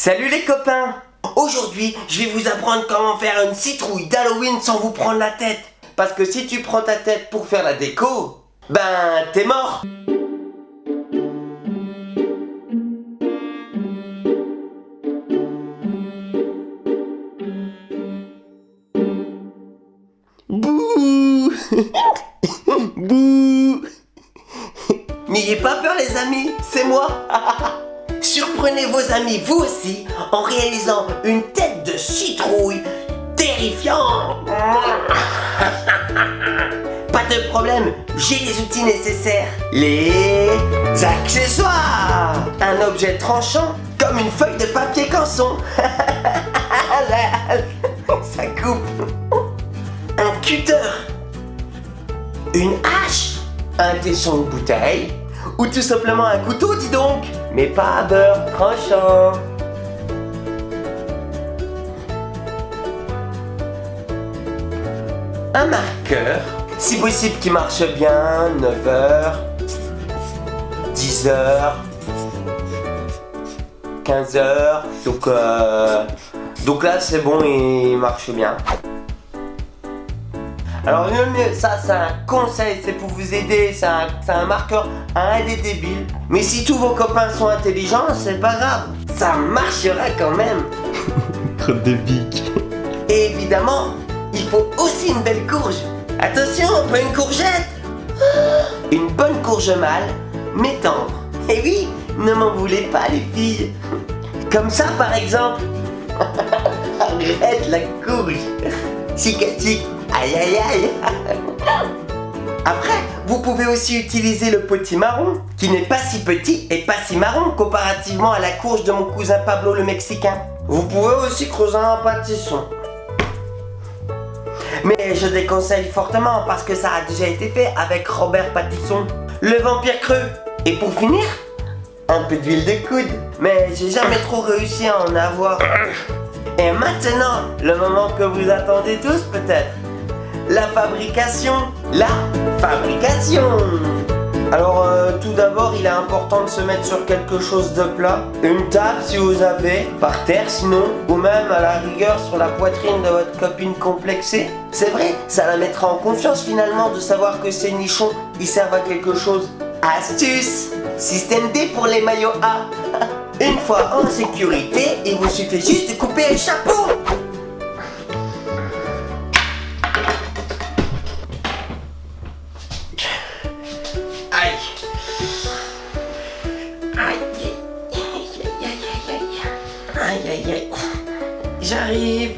Salut les copains! Aujourd'hui, je vais vous apprendre comment faire une citrouille d'Halloween sans vous prendre la tête. Parce que si tu prends ta tête pour faire la déco, ben t'es mort! Bouh! Bouh! N'ayez pas peur les amis, c'est moi! Surprenez vos amis vous aussi en réalisant une tête de citrouille terrifiante. Pas de problème, j'ai les outils nécessaires. Les accessoires. Un objet tranchant comme une feuille de papier canson. Ça coupe. Un cutter. Une hache. Un tesson de bouteille. Ou tout simplement un couteau, dis donc. Mais pas à beurre tranchant. Un marqueur, si possible qui marche bien, 9h, 10h, 15h, donc là c'est bon, il marche bien. Alors le mieux, ça c'est un conseil, c'est pour vous aider, c'est un marqueur à aider débile. Mais si tous vos copains sont intelligents, c'est pas grave, ça marchera quand même. Trop de bic. Et évidemment, il faut aussi une belle courge. Attention, pas une courgette. Une bonne courge mâle, mais tendre. Et oui, ne m'en voulez pas les filles. Comme ça par exemple. Arrête la courge. Cicatique. Aïe aïe aïe. Après, vous pouvez aussi utiliser le potimarron, qui n'est pas si petit et pas si marron comparativement à la courge de mon cousin Pablo le Mexicain. Vous pouvez aussi creuser un pâtisson. Mais je déconseille fortement parce que ça a déjà été fait avec Robert Pattinson, le vampire creux. Et pour finir, un peu d'huile de coude. Mais j'ai jamais trop réussi à en avoir. Et maintenant, le moment que vous attendez tous peut-être. La fabrication. La fabrication. Alors tout d'abord, il est important de se mettre sur quelque chose de plat. Une table si vous avez, par terre sinon, ou même à la rigueur sur la poitrine de votre copine complexée. C'est vrai, ça la mettra en confiance finalement de savoir que ces nichons, ils servent à quelque chose. Astuce, système D pour les maillots A. Une fois en sécurité, il vous suffit juste de couper le chapeau. Aïe aïe aïe, j'arrive.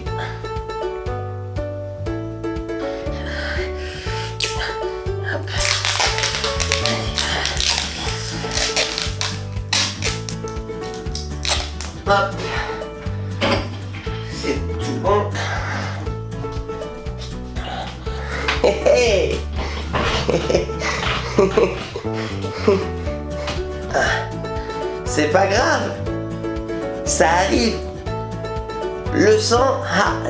Hop. Hop. C'est tout bon. Hé hé. C'est pas grave. Ça arrive. Le sang,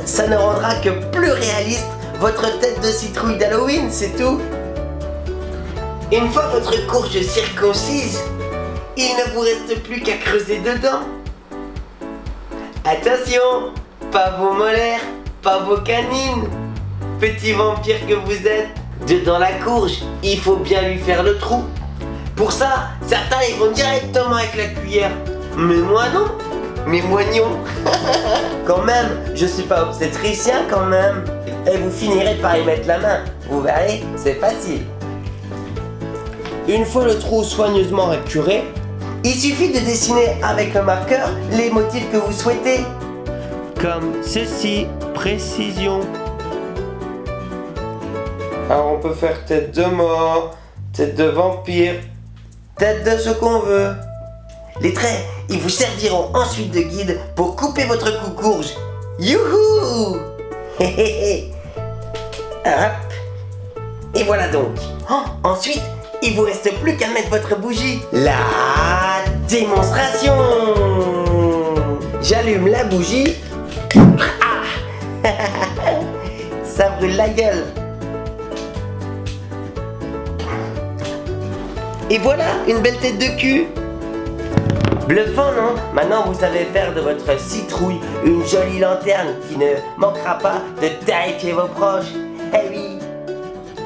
ça ne rendra que plus réaliste votre tête de citrouille d'Halloween, c'est tout. Une fois votre courge circoncise, il ne vous reste plus qu'à creuser dedans. Attention, pas vos molaires, pas vos canines. Petit vampire que vous êtes, dedans la courge, il faut bien lui faire le trou. Pour ça, certains ils vont directement avec la cuillère. Mais moi non. Mais moignon. Quand même, je suis pas obstétricien quand même. Et vous finirez par y mettre la main. Vous verrez, c'est facile. Une fois le trou soigneusement récuré, il suffit de dessiner avec le marqueur les motifs que vous souhaitez. Comme ceci, précision. Alors on peut faire tête de mort, tête de vampire, tête de ce qu'on veut. Les traits, ils vous serviront ensuite de guide pour couper votre cou-courge. Youhou! Hop. Et voilà donc. Ensuite, il vous reste plus qu'à mettre votre bougie. La démonstration. J'allume la bougie. Ça brûle la gueule. Et voilà, une belle tête de cul. Bluffant, non? Maintenant, vous savez faire de votre citrouille une jolie lanterne qui ne manquera pas de terrifier vos proches. Eh oui!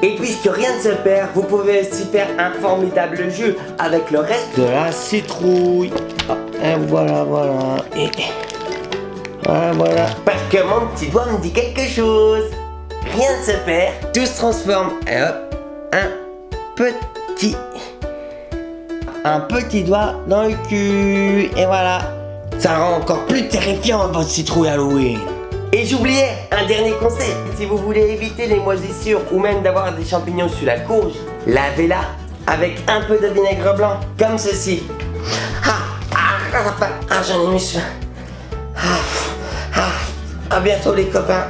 Et puisque rien ne se perd, vous pouvez aussi faire un formidable jeu avec le reste de la citrouille. Et voilà. Et voilà. Parce que mon petit doigt me dit quelque chose. Rien ne se perd, tout se transforme. Et hop, un petit doigt dans le cul. Et voilà. Ça rend encore plus terrifiant votre citrouille Halloween. Et j'oubliais un dernier conseil. Si vous voulez éviter les moisissures ou même d'avoir des champignons sous la courge, lavez-la avec un peu de vinaigre blanc, comme ceci. J'en ai mis ça. À bientôt les copains.